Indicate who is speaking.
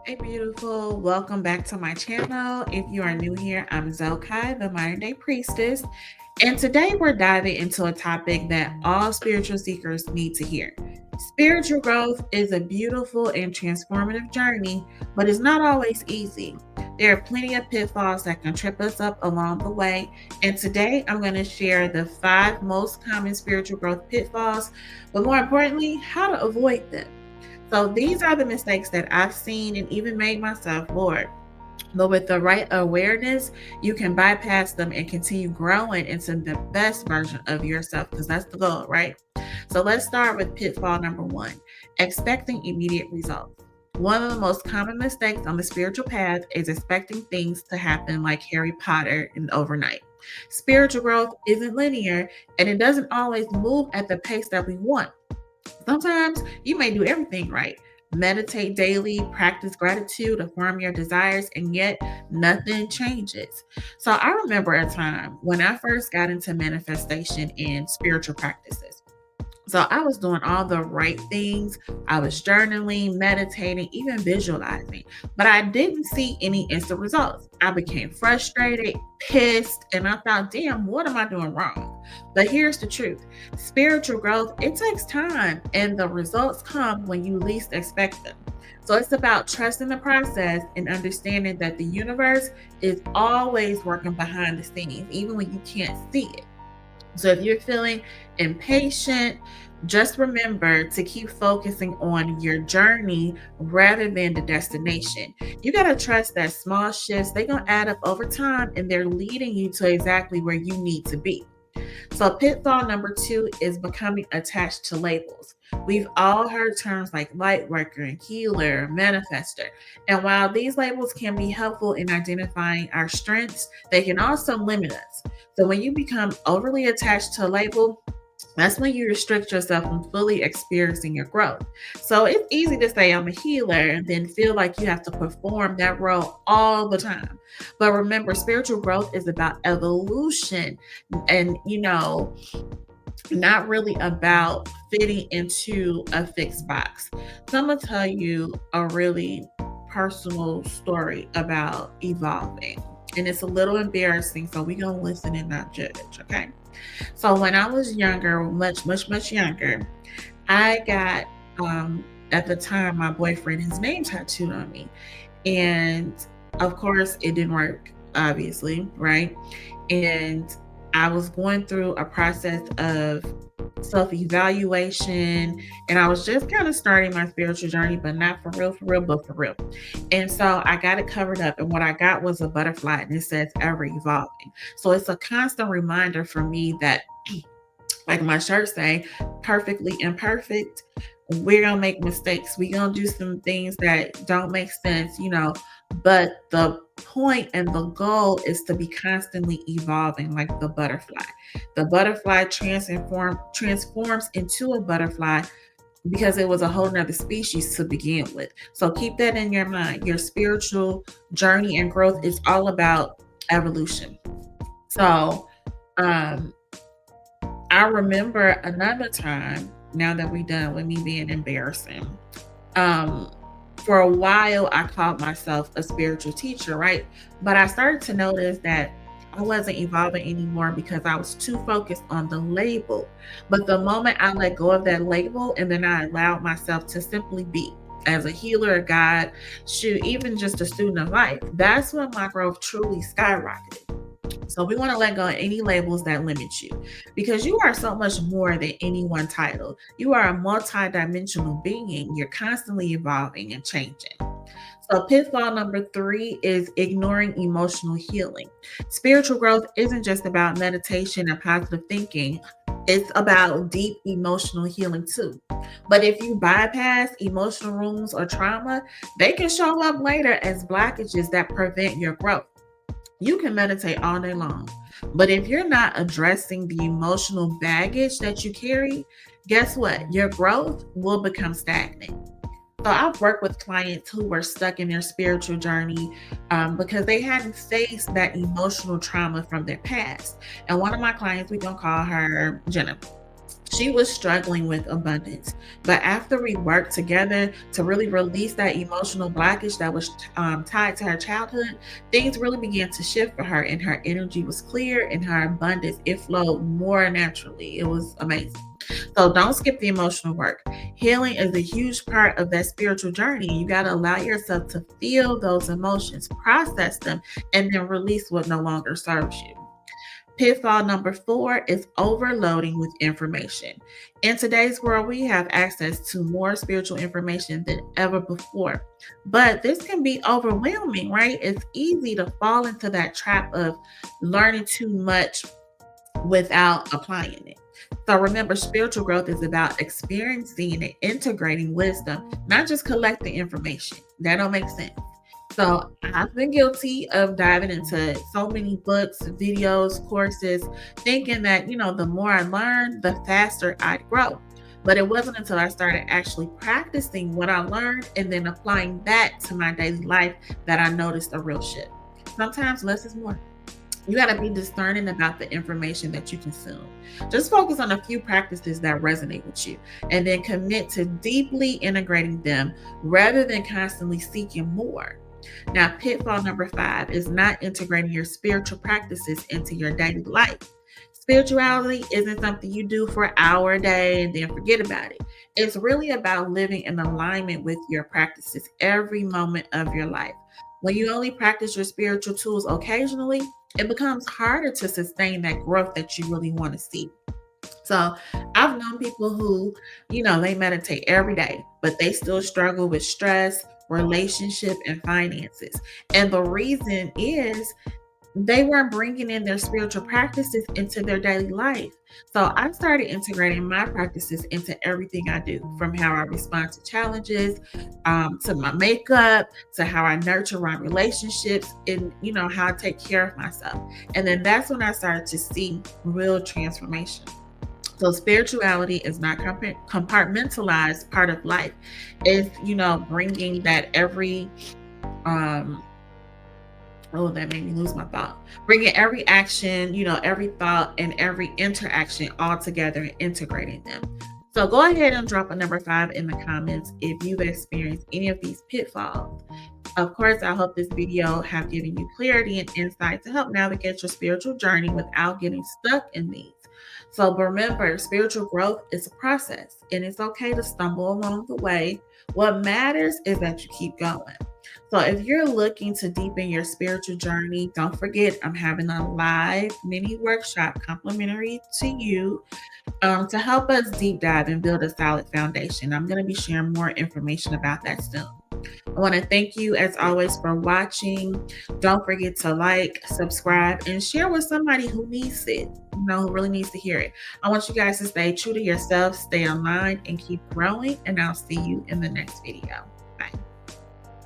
Speaker 1: Hey, beautiful. Welcome back to my channel. If you are new here, I'm Zelkai, the modern day priestess. And today we're diving into a topic that all spiritual seekers need to hear. Spiritual growth is a beautiful and transformative journey, but it's not always easy. There are plenty of pitfalls that can trip us up along the way. And today I'm going to share the 5 most common spiritual growth pitfalls, but more importantly, how to avoid them. So these are the mistakes that I've seen and even made myself, Lord. But with the right awareness, you can bypass them and continue growing into the best version of yourself because that's the goal, right? So let's start with pitfall number 1, expecting immediate results. One of the most common mistakes on the spiritual path is expecting things to happen like Harry Potter and overnight. Spiritual growth isn't linear and it doesn't always move at the pace that we want. Sometimes you may do everything right. Meditate daily, practice gratitude, affirm your desires, and yet nothing changes. So I remember a time when I first got into manifestation and spiritual practices. So I was doing all the right things. I was journaling, meditating, even visualizing, but I didn't see any instant results. I became frustrated, pissed, and I thought, damn, what am I doing wrong? But here's the truth. Spiritual growth, it takes time and the results come when you least expect them. So it's about trusting the process and understanding that the universe is always working behind the scenes, even when you can't see it. So if you're feeling impatient, just remember to keep focusing on your journey rather than the destination. You got to trust that small shifts, they're going to add up over time and they're leading you to exactly where you need to be. So, pitfall number 2 is becoming attached to labels. We've all heard terms like light worker and healer, manifester. And while these labels can be helpful in identifying our strengths, they can also limit us. So, when you become overly attached to a label, that's when you restrict yourself from fully experiencing your growth. So it's easy to say I'm a healer and then feel like you have to perform that role all the time. But remember, spiritual growth is about evolution and, not really about fitting into a fixed box. So I'm going to tell you a really personal story about evolving. And it's a little embarrassing, so we're going to listen and not judge, okay? So when I was younger, much younger, I got at the time my boyfriend his name tattooed on me. And of course it didn't work, obviously, right? And I was going through a process of self-evaluation and I was just kind of starting my spiritual journey, but not for real, but for real. And so I got it covered up and what I got was a butterfly and it says ever evolving. So it's a constant reminder for me that, like my shirt say, perfectly imperfect. We're gonna make mistakes. We're gonna do some things that don't make sense, but the point and the goal is to be constantly evolving like the butterfly. The butterfly transforms into a butterfly because it was a whole nother species to begin with. So keep that in your mind. Your spiritual journey and growth is all about evolution. So um I remember another time, now that we're done with me being embarrassing. Um, for a while, I called myself a spiritual teacher, right? But I started to notice that I wasn't evolving anymore because I was too focused on the label. But the moment I let go of that label and then I allowed myself to simply be as a healer, a guide, shoot, even just a student of life, that's when my growth truly skyrocketed. So we want to let go of any labels that limit you because you are so much more than any one title. You are a multi-dimensional being. You're constantly evolving and changing. So pitfall number 3 is ignoring emotional healing. Spiritual growth isn't just about meditation and positive thinking. It's about deep emotional healing too. But if you bypass emotional wounds or trauma, they can show up later as blockages that prevent your growth. You can meditate all day long, but if you're not addressing the emotional baggage that you carry, guess what? Your growth will become stagnant. So I've worked with clients who were stuck in their spiritual journey because they hadn't faced that emotional trauma from their past. And one of my clients, we gonna call her Jenna. She was struggling with abundance. But after we worked together to really release that emotional blockage that was tied to her childhood, things really began to shift for her, and her energy was clear and her abundance, it flowed more naturally. It was amazing. So don't skip the emotional work. Healing is a huge part of that spiritual journey. You got to allow yourself to feel those emotions, process them, and then release what no longer serves you. Pitfall number 4 is overloading with information. In today's world, we have access to more spiritual information than ever before. But this can be overwhelming, right? It's easy to fall into that trap of learning too much without applying it. So remember, spiritual growth is about experiencing and integrating wisdom, not just collecting information. That don't make sense. So I've been guilty of diving into so many books, videos, courses, thinking that, the more I learn, the faster I'd grow. But it wasn't until I started actually practicing what I learned and then applying that to my daily life that I noticed a real shift. Sometimes less is more. You got to be discerning about the information that you consume. Just focus on a few practices that resonate with you and then commit to deeply integrating them rather than constantly seeking more. Now, pitfall number 5 is not integrating your spiritual practices into your daily life. Spirituality isn't something you do for an hour a day and then forget about it. It's really about living in alignment with your practices every moment of your life. When you only practice your spiritual tools occasionally, it becomes harder to sustain that growth that you really want to see. So I've known people who, they meditate every day, but they still struggle with stress, relationship, and finances. And the reason is they weren't bringing in their spiritual practices into their daily life. So I started integrating my practices into everything I do, from how I respond to challenges, to my makeup, to how I nurture my relationships, and how I take care of myself. And then that's when I started to see real transformation. So spirituality is not compartmentalized part of life. It's bringing that every um oh, that made me lose my thought. Bringing every action, every thought and every interaction all together and integrating them. So go ahead and drop a number 5 in the comments if you've experienced any of these pitfalls. Of course, I hope this video have given you clarity and insight to help navigate your spiritual journey without getting stuck in these. So remember, spiritual growth is a process, and it's okay to stumble along the way. What matters is that you keep going. So if you're looking to deepen your spiritual journey, don't forget I'm having a live mini workshop complimentary to you to help us deep dive and build a solid foundation. I'm going to be sharing more information about that soon. I want to thank you as always for watching. Don't forget to like, subscribe, and share with somebody who needs it, who really needs to hear it. I want you guys to stay true to yourself, stay online, and keep growing. And I'll see you in the next video. Bye.